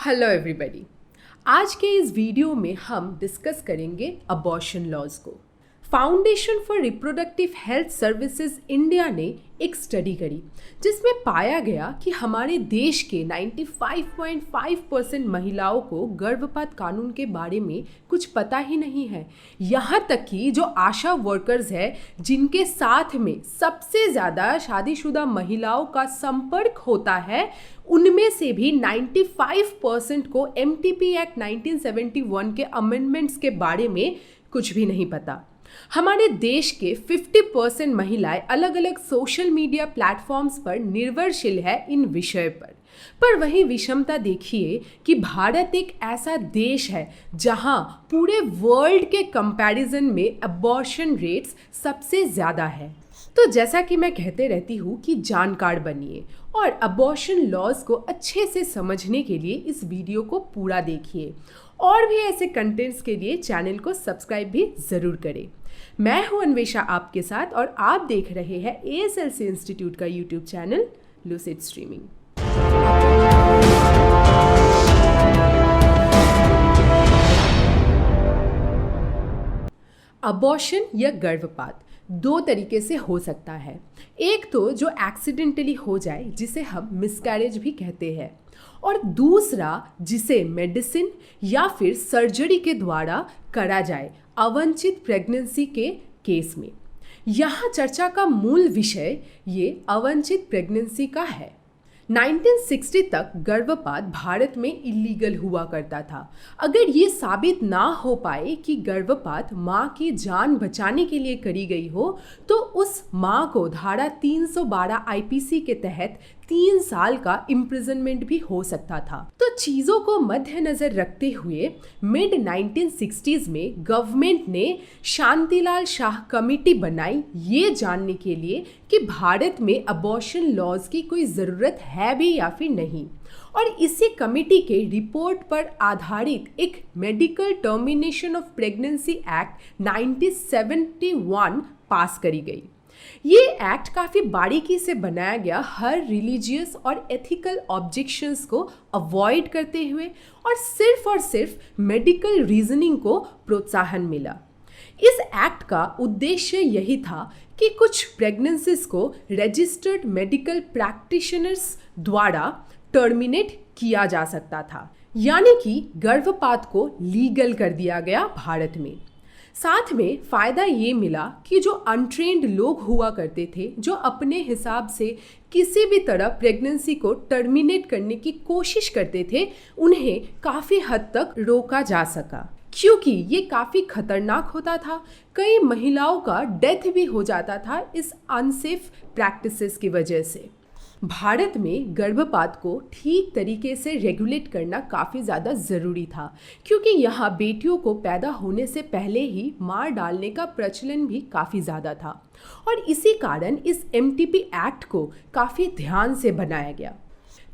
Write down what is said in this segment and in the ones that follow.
Hello everybody. आज के इस वीडियो में हम डिस्कस करेंगे अबॉर्शन लॉज को। Foundation for reproductive health services India ने एक स्टडी करी जिसमें पाया गया कि हमारे देश के 95.5% महिलाओं को गर्भपात कानून के बारे में कुछ पता ही नहीं है। यहाँ तक कि जो आशा वर्कर्स है जिनके साथ में सबसे ज़्यादा शादीशुदा महिलाओं का संपर्क होता है, उनमें से भी 95% को MTP एक्ट 1971 के अमेंडमेंट्स के बारे में कुछ भी नहीं पता। हमारे देश के 50% महिलाएं अलग अलग सोशल मीडिया प्लेटफॉर्म्स पर निर्भरशील है इन विषय पर वही विषमता देखिए कि भारत एक ऐसा देश है जहां पूरे वर्ल्ड के कंपैरिजन में अबॉर्शन रेट्स सबसे ज़्यादा है। तो जैसा कि मैं कहते रहती हूँ कि जानकार बनिए और अबॉर्शन लॉज को अच्छे से समझने के लिए इस वीडियो को पूरा देखिए और भी ऐसे कंटेंट्स के लिए चैनल को सब्सक्राइब भी ज़रूर करें। मैं हूं अन्वेषा आपके साथ और आप देख रहे हैं ASLC इंस्टीट्यूट का YouTube channel lucid streaming. Abortion या गर्भपात दो तरीके से हो सकता है। एक तो जो एक्सीडेंटली हो जाए जिसे हम मिसकैरेज भी कहते हैं, और दूसरा जिसे मेडिसिन या फिर सर्जरी के द्वारा करा जाए अवांछित प्रेगनेंसी के केस में। यहाँ चर्चा का मूल विषय ये अवांछित प्रेगनेंसी का है। 1960 तक गर्भपात भारत में इलीगल हुआ करता था। अगर ये साबित ना हो पाए कि गर्भपात माँ की जान बचाने के लिए करी गई हो तो उस माँ को धारा 312 IPC के तहत 3 साल का इम्प्रिजनमेंट भी हो सकता था। तो चीज़ों को मद्देनजर रखते हुए मिड 1960s में गवर्नमेंट ने शांतिलाल शाह कमेटी बनाई ये जानने के लिए कि भारत में अबॉर्शन लॉज की कोई ज़रूरत है भी या फिर नहीं। और इसी कमेटी के रिपोर्ट पर आधारित एक medical termination of pregnancy act 1971 पास करी गई। ये एक्ट काफ़ी बारीकी से बनाया गया, हर रिलीजियस और एथिकल ऑब्जेक्शंस को अवॉइड करते हुए और सिर्फ मेडिकल रीजनिंग को प्रोत्साहन मिला। इस एक्ट का उद्देश्य यही था कि कुछ प्रेगनेंसीज को रजिस्टर्ड मेडिकल प्रैक्टिशनर्स द्वारा टर्मिनेट किया जा सकता था, यानी कि गर्भपात को लीगल कर दिया गया भारत में। साथ में फ़ायदा ये मिला कि जो अनट्रेंड लोग हुआ करते थे, जो अपने हिसाब से किसी भी तरह प्रेगनेंसी को टर्मिनेट करने की कोशिश करते थे, उन्हें काफ़ी हद तक रोका जा सका, क्योंकि ये काफ़ी खतरनाक होता था। कई महिलाओं का डेथ भी हो जाता था इस अनसेफ प्रैक्टिसेस की वजह से। भारत में गर्भपात को ठीक तरीके से रेगुलेट करना काफ़ी ज़्यादा ज़रूरी था, क्योंकि यहाँ बेटियों को पैदा होने से पहले ही मार डालने का प्रचलन भी काफ़ी ज़्यादा था और इसी कारण इस MTP एक्ट को काफ़ी ध्यान से बनाया गया।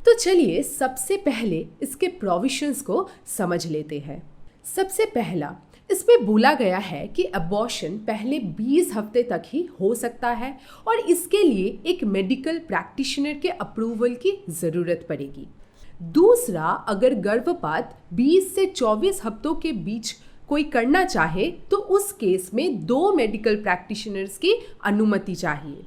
तो चलिए सबसे पहले इसके प्रोविजंस को समझ लेते हैं। सबसे पहला, इसमें बोला गया है कि अबॉर्शन पहले 20 हफ्ते तक ही हो सकता है और इसके लिए एक मेडिकल प्रैक्टिशनर के अप्रूवल की ज़रूरत पड़ेगी। दूसरा, अगर गर्भपात 20 से 24 हफ्तों के बीच कोई करना चाहे तो उस केस में 2 मेडिकल प्रैक्टिशनर्स की अनुमति चाहिए।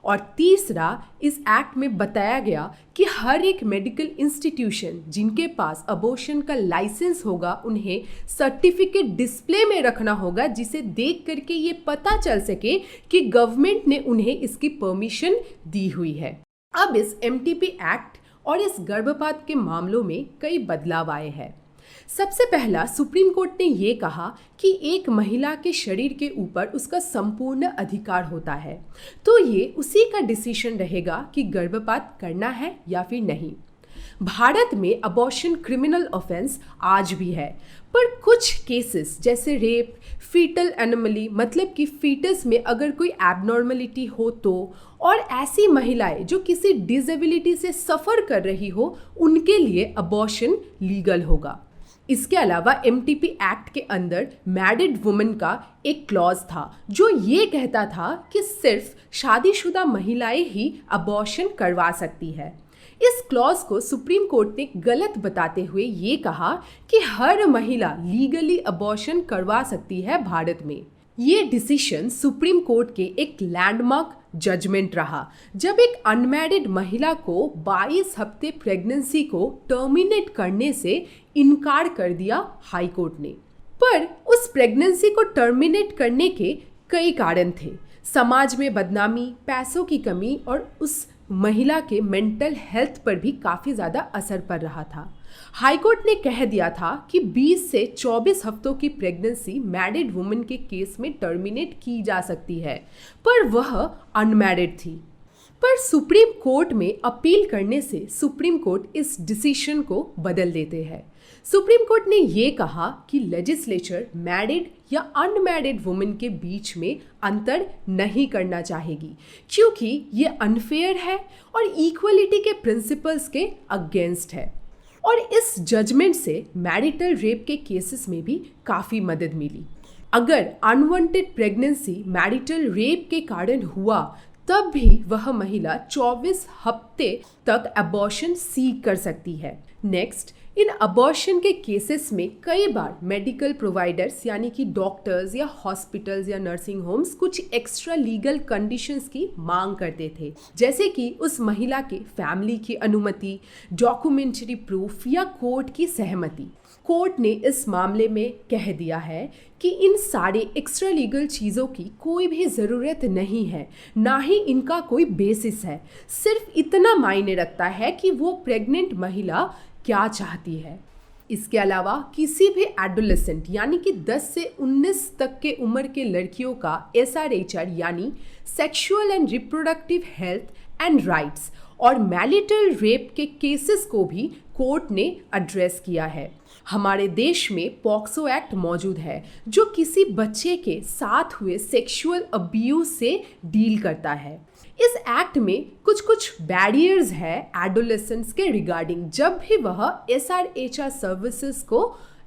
और तीसरा, इस एक्ट में बताया गया कि हर एक मेडिकल इंस्टीट्यूशन जिनके पास अबॉर्शन का लाइसेंस होगा, उन्हें सर्टिफिकेट डिस्प्ले में रखना होगा, जिसे देख करके ये पता चल सके कि गवर्नमेंट ने उन्हें इसकी परमिशन दी हुई है। अब इस MTP एक्ट और इस गर्भपात के मामलों में कई बदलाव आए हैं। सबसे पहला, सुप्रीम कोर्ट ने ये कहा कि एक महिला के शरीर के ऊपर उसका संपूर्ण अधिकार होता है, तो ये उसी का डिसीजन रहेगा कि गर्भपात करना है या फिर नहीं। भारत में अबॉर्शन क्रिमिनल ऑफेंस आज भी है, पर कुछ केसेस जैसे रेप, फीटल एनोमली मतलब कि फीटस में अगर कोई एबनॉर्मलिटी हो तो, और ऐसी महिलाएं जो किसी डिसेबिलिटी से सफ़र कर रही हो, उनके लिए अबॉर्शन लीगल होगा। इसके अलावा MTP एक्ट के अंदर मैरिड वुमेन का एक क्लॉज था जो ये कहता था कि सिर्फ शादीशुदा महिलाएं ही अबॉर्शन करवा सकती है। इस क्लॉज को सुप्रीम कोर्ट ने गलत बताते हुए ये कहा कि हर महिला लीगली अबॉर्शन करवा सकती है भारत में। ये डिसीजन सुप्रीम कोर्ट के एक लैंडमार्क जजमेंट रहा, जब एक अनमैरिड महिला को 22 हफ्ते प्रेगनेंसी को टर्मिनेट करने से इनकार कर दिया हाई कोर्ट ने। पर उस प्रेगनेंसी को टर्मिनेट करने के कई कारण थे। समाज में बदनामी, पैसों की कमी और उस महिला के मेंटल हेल्थ पर भी काफ़ी ज़्यादा असर पड़ रहा था। हाईकोर्ट ने कह दिया था कि 20 से 24 हफ्तों की प्रेगनेंसी मैरिड वुमेन के केस में टर्मिनेट की जा सकती है, पर वह अनमैरिड थी। पर सुप्रीम कोर्ट में अपील करने से सुप्रीम कोर्ट इस डिसीजन को बदल देते हैं। सुप्रीम कोर्ट ने ये कहा कि लेजिस्लेचर मैरिड या अनमैरिड वुमेन के बीच में अंतर नहीं करना चाहेगी, क्योंकि ये अनफेयर है और इक्वलिटी के प्रिंसिपल्स के अगेंस्ट है। और इस जजमेंट से मैरिटल रेप के केसेस में भी काफ़ी मदद मिली। अगर अनवांटेड प्रेगनेंसी मैरिटल रेप के कारण हुआ, तब भी वह महिला 24 हफ्ते तक अबॉर्शन सीक कर सकती है। नेक्स्ट, इन अबॉर्शन के केसेस में कई बार मेडिकल प्रोवाइडर्स यानी कि डॉक्टर्स या हॉस्पिटल्स या नर्सिंग होम्स कुछ एक्स्ट्रा लीगल कंडीशंस की मांग करते थे, जैसे कि उस महिला के फैमिली की अनुमति, डॉक्यूमेंट्री प्रूफ या कोर्ट की सहमति। कोर्ट ने इस मामले में कह दिया है कि इन सारे एक्स्ट्रा लीगल चीज़ों की कोई भी ज़रूरत नहीं है, ना ही इनका कोई बेसिस है। सिर्फ इतना मायने रखता है कि वो प्रेग्नेंट महिला क्या चाहती है। इसके अलावा किसी भी एडोलेसेंट यानी कि 10 से 19 तक के उम्र के लड़कियों का SRHR यानी sexual and reproductive health and rights और मैरिटल रेप के केसेस को भी कोर्ट ने एड्रेस किया है। हमारे देश में पॉक्सो एक्ट मौजूद है, जो किसी बच्चे के साथ हुए सेक्सुअल अब्यूज से डील करता है। इस एक्ट में कुछ बैरियर्स है एडोलेसेंट्स के रिगार्डिंग, जब भी वह SRHR सर्विसेज को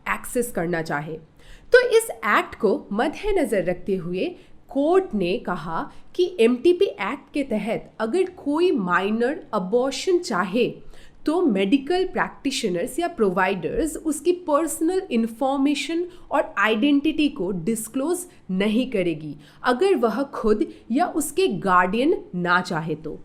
एक्सेस करना चाहे। तो इस एक्ट को मद्देनजर रखते हुए कोर्ट ने कहा कि MTP एक्ट के तहत अगर कोई माइनर अबॉर्शन चाहे तो मेडिकल प्रैक्टिशनर्स या प्रोवाइडर्स उसकी पर्सनल इंफॉर्मेशन और आइडेंटिटी को डिस्क्लोज नहीं करेगी, अगर वह खुद या उसके गार्डियन ना चाहे तो।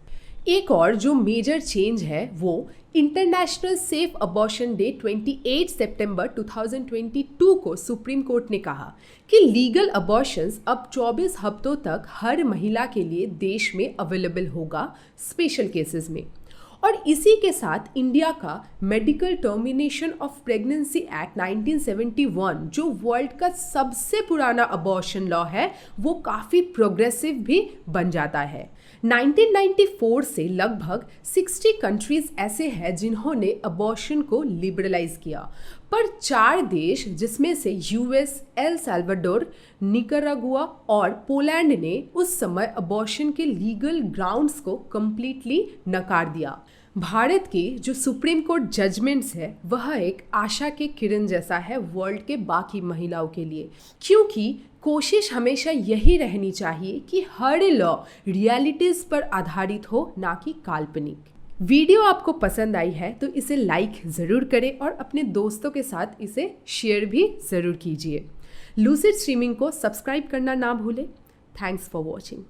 एक और जो मेजर चेंज है वो इंटरनेशनल सेफ अबॉर्शन डे 28 सितंबर 2022 को सुप्रीम कोर्ट ने कहा कि लीगल अबॉर्शंस अब 24 हफ्तों तक हर महिला के लिए देश में अवेलेबल होगा स्पेशल केसेस में। और इसी के साथ इंडिया का medical termination of pregnancy act 1971, जो वर्ल्ड का सबसे पुराना अबॉर्शन लॉ है, वो काफ़ी प्रोग्रेसिव भी बन जाता है। 1994 से लगभग 60 कंट्रीज ऐसे हैं जिन्होंने अबॉर्शन को लिबरलाइज किया, पर 4 देश जिसमें से US, एल साल्वाडोर, निकारागुआ और पोलैंड ने उस समय अबॉर्शन के लीगल ग्राउंड्स को कंप्लीटली नकार दिया। भारत की जो सुप्रीम कोर्ट जजमेंट्स है वह एक आशा के किरण जैसा है वर्ल्ड के बाकी महिलाओं के लिए, क्योंकि कोशिश हमेशा यही रहनी चाहिए कि हर लॉ रियलिटीज़ पर आधारित हो, ना कि काल्पनिक। वीडियो आपको पसंद आई है तो इसे लाइक ज़रूर करें और अपने दोस्तों के साथ इसे शेयर भी ज़रूर कीजिए। लूसिड स्ट्रीमिंग को सब्सक्राइब करना ना भूलें। Thanks for watching.